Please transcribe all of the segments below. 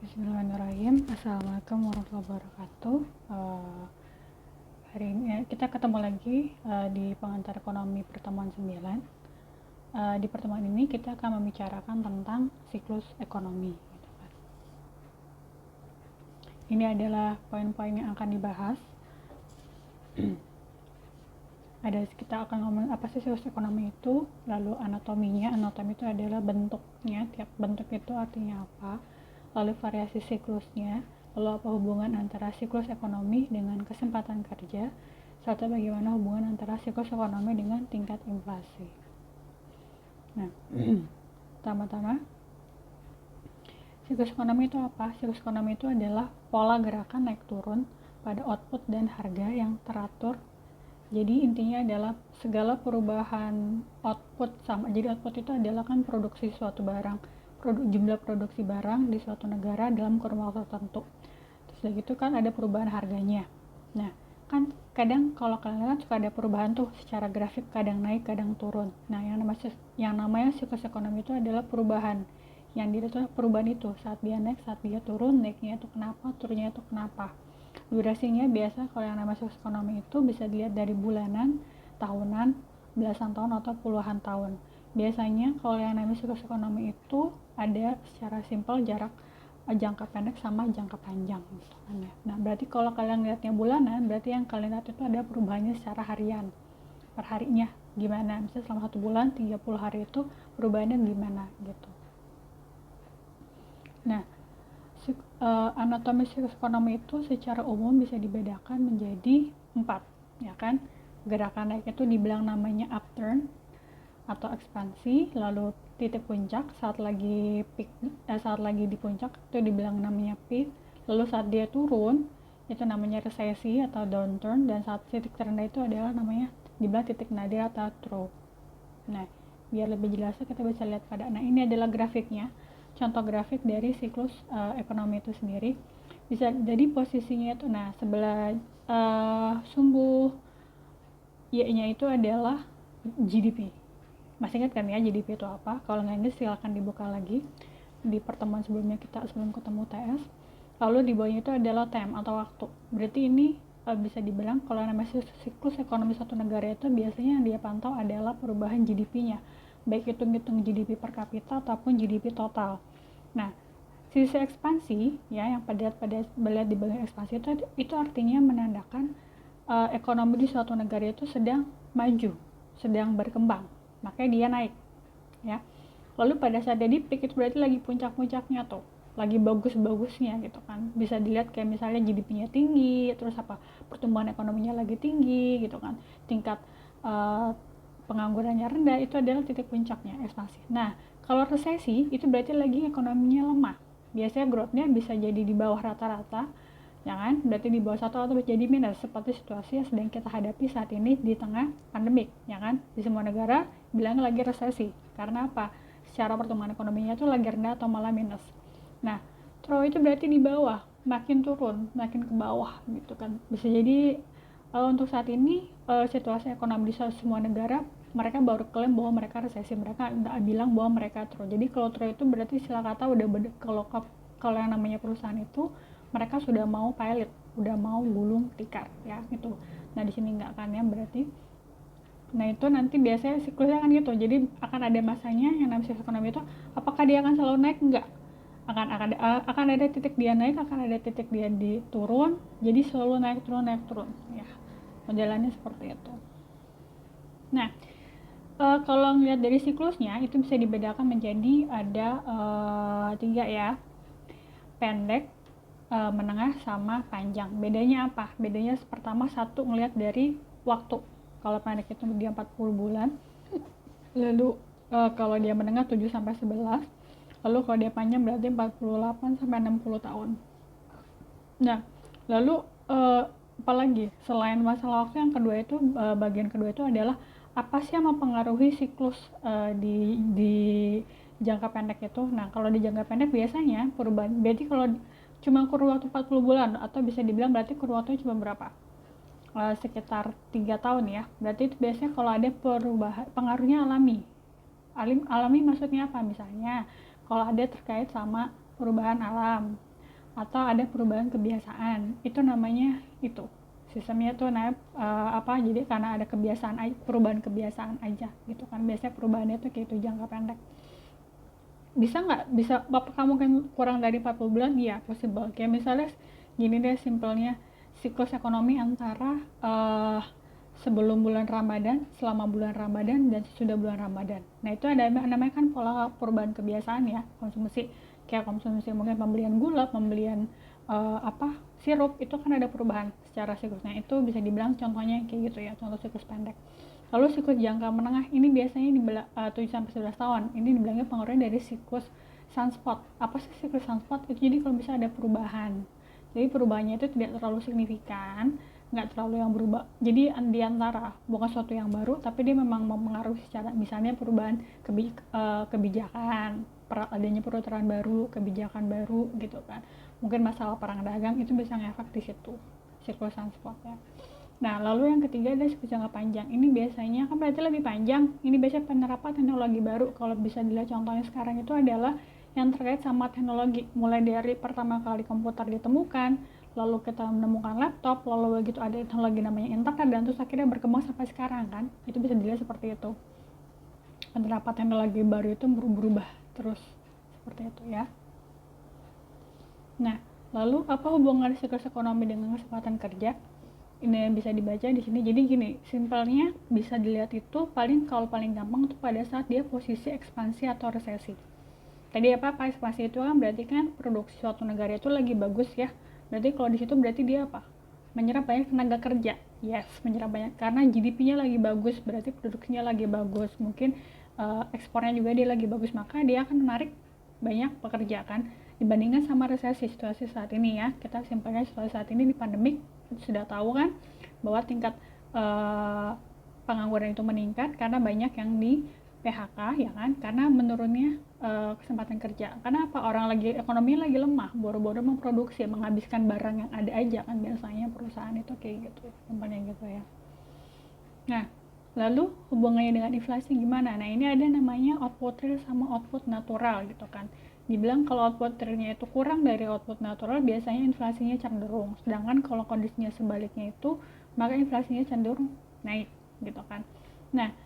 Bismillahirrahmanirrahim. Assalamualaikum warahmatullahi wabarakatuh. Hari ini kita ketemu lagi di pengantar ekonomi pertemuan 9. Di pertemuan ini kita akan membicarakan tentang siklus ekonomi. Ini adalah poin-poin yang akan dibahas. Kita akan ngomong apa sih siklus ekonomi itu, lalu anatominya. Anatomi itu adalah bentuknya, tiap bentuk itu artinya apa, lalu variasi siklusnya, lalu apa hubungan antara siklus ekonomi dengan kesempatan kerja, serta bagaimana hubungan antara siklus ekonomi dengan tingkat inflasi. Nah, pertama-tama, siklus ekonomi itu apa? Siklus ekonomi itu adalah pola gerakan naik turun pada output dan harga yang teratur. Jadi intinya adalah segala perubahan output sama. Jadi output itu adalah kan produksi suatu barang, jumlah produksi barang di suatu negara dalam kurun waktu tertentu. Terus lagi itu kan ada perubahan harganya. Nah, kan kadang kalau kalian lihat suka ada perubahan tuh secara grafik, kadang naik, kadang turun. Nah, yang namanya siklus ekonomi itu adalah perubahan. Yang dia itu perubahan itu saat dia naik, saat dia turun, naiknya itu kenapa, turunnya itu kenapa. Durasinya biasa kalau yang namanya siklus ekonomi itu bisa dilihat dari bulanan, tahunan, belasan tahun atau puluhan tahun. Biasanya kalau yang namanya siklus ekonomi itu ada secara simpel jarak jangka pendek sama jangka panjang gitu kan ya. Nah, berarti kalau kalian lihatnya bulanan, berarti yang kalian lihat itu ada perubahannya secara harian. Per harinya gimana? Misalnya selama 1 bulan 30 hari itu perubahannya gimana gitu. Nah, anatomi siklus ekonomi itu secara umum bisa dibedakan menjadi 4, ya kan? Gerakan naik itu dibilang namanya upturn atau ekspansi, lalu titik puncak saat lagi di puncak itu dibilang namanya peak, lalu saat dia turun itu namanya resesi atau downturn, dan saat titik terendah itu adalah namanya dibilang titik nadir atau trough. Nah, biar lebih jelasnya kita bisa lihat ini adalah grafiknya. Contoh grafik dari siklus ekonomi itu sendiri. Bisa jadi posisinya itu sebelah sumbu Y-nya itu adalah GDP. Masih ingat kan ya GDP itu apa? Kalau nggak ingat silakan dibuka lagi di pertemuan sebelumnya sebelum ketemu TS. Lalu di bawahnya itu adalah time atau waktu. Berarti ini bisa dibilang kalau namanya siklus ekonomi satu negara itu biasanya yang dia pantau adalah perubahan GDP-nya, baik hitung GDP per kapita ataupun GDP total. Nah, sisi ekspansi ya yang pada melihat di bagian ekspansi itu artinya menandakan ekonomi di suatu negara itu sedang maju, sedang berkembang, makanya dia naik ya. Lalu pada saat dia di peak itu berarti lagi puncak-puncaknya tuh, lagi bagus-bagusnya gitu kan. Bisa dilihat kayak misalnya GDP-nya tinggi, terus pertumbuhan ekonominya lagi tinggi gitu kan. Tingkat penganggurannya rendah, itu adalah titik puncaknya ekspansi. Nah, kalau resesi itu berarti lagi ekonominya lemah. Biasanya growth-nya bisa jadi di bawah rata-rata, ya kan? Berarti di bawah 1 atau jadi minus, seperti situasi yang sedang kita hadapi saat ini di tengah pandemik, ya kan? Di semua negara bilangnya lagi resesi. Karena apa? Secara pertumbuhan ekonominya itu lagi rendah atau malah minus. Nah, trough itu berarti di bawah, makin turun, makin ke bawah gitu kan. Bisa jadi untuk saat ini situasi ekonomi di semua negara mereka baru klaim bahwa mereka resesi, mereka tidak bilang bahwa mereka trough. Jadi kalau trough itu berarti istilah kata udah kalau yang namanya perusahaan itu mereka sudah mau pilot, udah mau gulung tikar ya gitu. Nah di sini nggak kan ya berarti. Nah itu nanti biasanya siklusnya kan gitu. Jadi akan ada masanya yang namanya siklus ekonomi itu apakah dia akan selalu naik? Enggak. Akan ada titik dia naik, akan ada titik dia turun. Jadi selalu naik turun ya. Modelannya seperti itu. Nah, kalau ngeliat dari siklusnya itu bisa dibedakan menjadi ada 3 ya. Pendek, menengah, sama panjang. Bedanya apa? Bedanya pertama satu ngeliat dari waktu. Kalau pendek itu dia 40 bulan. Lalu kalau dia menengah 7 sampai 11. Lalu kalau dia panjang berarti 48 sampai 60 tahun. Nah, lalu apalagi selain masalah waktu, yang kedua itu bagian kedua itu adalah apa sih yang mempengaruhi siklus di jangka pendek itu. Nah, kalau di jangka pendek biasanya perubahan, berarti kalau cuma kurun waktu 40 bulan atau bisa dibilang berarti kurun waktunya cuma berapa? Sekitar 3 tahun ya. Berarti itu biasanya kalau ada perubahan, pengaruhnya alami. Alami maksudnya apa? Misalnya kalau ada terkait sama perubahan alam, atau ada perubahan kebiasaan. Itu namanya itu sistemnya tuh jadi karena ada perubahan kebiasaan aja gitu kan. Biasanya perubahannya tuh kayak itu jangka pendek. Bisa bapak kamu kan kurang dari 40 bulan? Iya, possible. Kayak misalnya gini deh simpelnya, siklus ekonomi antara sebelum bulan Ramadan, selama bulan Ramadan, dan sesudah bulan Ramadan. Nah itu ada namanya kan pola perubahan kebiasaan ya, konsumsi. Kayak konsumsi mungkin pembelian gula, pembelian sirup, itu kan ada perubahan secara siklusnya. Itu bisa dibilang contohnya kayak gitu ya, contoh siklus pendek. Lalu siklus jangka menengah ini biasanya 7-11 tahun. Ini dibilangnya pengaruhnya dari siklus sunspot. Apa sih siklus sunspot? Itu jadi kalau bisa ada perubahan. Jadi perubahannya itu tidak terlalu signifikan, nggak terlalu yang berubah. Jadi di antara bukan suatu yang baru, tapi dia memang mempengaruhi secara misalnya perubahan kebijakan, adanya peraturan baru, kebijakan baru gitu kan. Mungkin masalah perang dagang itu bisa ngefek di situ. Siklus sunspot ya. Nah, lalu yang ketiga adalah siklus jangka panjang. Ini biasanya kan berarti lebih panjang. Ini biasanya penerapan teknologi baru. Kalau bisa dilihat contohnya sekarang itu adalah yang terkait sama teknologi. Mulai dari pertama kali komputer ditemukan, lalu kita menemukan laptop, lalu begitu ada teknologi namanya internet, dan terus akhirnya berkembang sampai sekarang kan. Itu bisa dilihat seperti itu. Penerapan teknologi baru itu berubah terus seperti itu ya. Nah, lalu apa hubungan siklus ekonomi dengan kesempatan kerja? Ini yang bisa dibaca di sini. Jadi gini, simpelnya bisa dilihat itu kalau paling gampang itu pada saat dia posisi ekspansi atau resesi. Tadi apa ekspansi itu kan berarti kan produksi suatu negara itu lagi bagus ya. Berarti kalau di situ berarti dia apa? Menyerap banyak tenaga kerja. Yes, menyerap banyak karena GDP-nya lagi bagus, berarti produksinya lagi bagus. Mungkin ekspornya juga dia lagi bagus, maka dia akan menarik banyak pekerja kan. Dibandingkan sama resesi situasi saat ini ya. Kita simpelnya situasi saat ini di pandemik sudah tahu kan bahwa tingkat pengangguran itu meningkat karena banyak yang di PHK ya kan, karena menurunnya kesempatan kerja. Karena apa? Orang ekonomi lagi lemah, boro-boro memproduksi, menghabiskan barang yang ada aja kan, biasanya perusahaan itu kayak gitu, tempatnya gitu ya. Nah, lalu hubungannya dengan inflasi gimana? Nah, ini ada namanya output real sama output natural gitu kan. Dibilang kalau output realnya itu kurang dari output natural, biasanya inflasinya cenderung. Sedangkan kalau kondisinya sebaliknya itu, maka inflasinya cenderung naik gitu kan. Nah,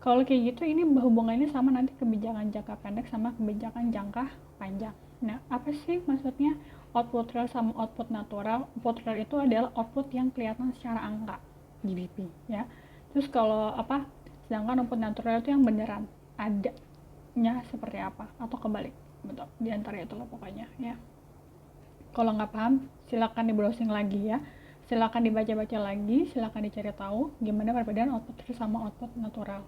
kalau kayak gitu ini hubungannya sama nanti kebijakan jangka pendek sama kebijakan jangka panjang. Nah, apa sih maksudnya output real sama output natural? Output real itu adalah output yang kelihatan secara angka, GDP ya. Terus kalau sedangkan output natural itu yang beneran adanya seperti apa atau kebalik. Betul, di antara itu lah pokoknya ya. Kalau nggak paham silakan di browsing lagi ya, silakan dibaca-baca lagi, silakan dicari tahu gimana perbedaan output real sama output natural.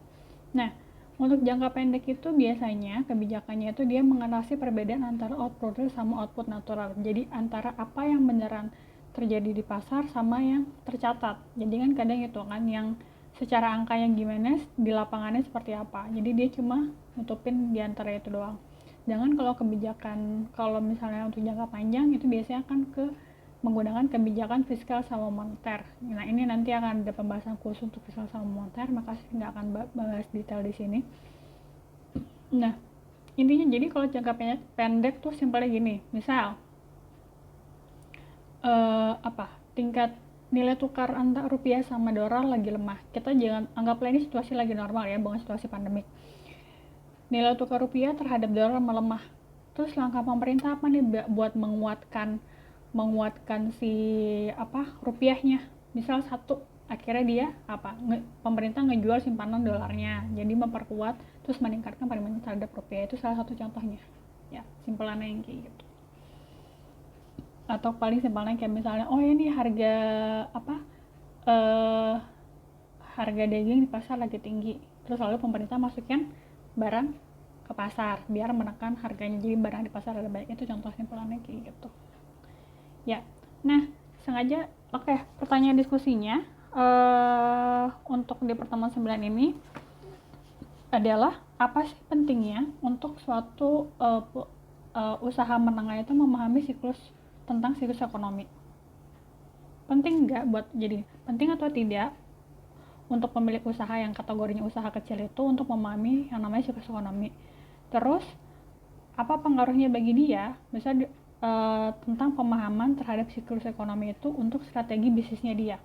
Nah, untuk jangka pendek itu biasanya kebijakannya itu dia mengatasi perbedaan antara output real sama output natural. Jadi antara apa yang beneran terjadi di pasar sama yang tercatat. Jadi kan kadang itu kan yang secara angkanya gimana, di lapangannya seperti apa. Jadi dia cuma nutupin di antara itu doang. Jangan kalau misalnya untuk jangka panjang itu biasanya akan menggunakan kebijakan fiskal sama moneter. Nah, ini nanti akan ada pembahasan khusus untuk fiskal sama moneter, maka saya nggak akan bahas detail di sini. Nah, intinya jadi kalau jangka pendek tuh simpelnya gini, misal tingkat nilai tukar antara rupiah sama dolar lagi lemah. Kita jangan anggaplah ini situasi lagi normal ya, bukan situasi pandemik. Nilai tukar rupiah terhadap dolar melemah. Terus langkah pemerintah apa nih buat menguatkan si rupiahnya? Misal akhirnya dia pemerintah ngejual simpanan dolarnya, jadi memperkuat terus meningkatkan permintaan terhadap rupiah. Itu salah satu contohnya ya, simpelannya yang kayak gitu. Atau paling simpelnya kayak misalnya ini harga harga daging di pasar lagi tinggi, terus lalu pemerintah masukin barang ke pasar biar menekan harganya, jadi barang di pasar ada banyak. Itu contoh simpelannya kayak gitu ya. Nah, pertanyaan diskusinya untuk di pertemuan 9 ini adalah apa sih pentingnya untuk suatu usaha menengah itu memahami tentang siklus ekonomi? Penting nggak penting atau tidak untuk pemilik usaha yang kategorinya usaha kecil itu untuk memahami yang namanya siklus ekonomi? Terus apa pengaruhnya bagi dia? Misalnya tentang pemahaman terhadap siklus ekonomi itu untuk strategi bisnisnya dia.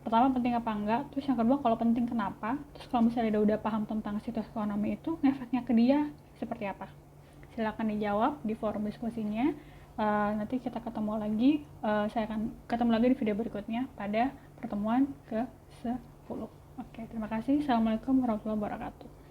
Pertama, penting apa enggak, terus yang kedua kalau penting kenapa, terus kalau misalnya dia udah paham tentang siklus ekonomi itu, ngefeknya ke dia seperti apa. Silakan dijawab di forum diskusinya. Nanti kita ketemu lagi, saya akan ketemu lagi di video berikutnya pada pertemuan ke-10. Oke, terima kasih. Assalamualaikum warahmatullahi wabarakatuh.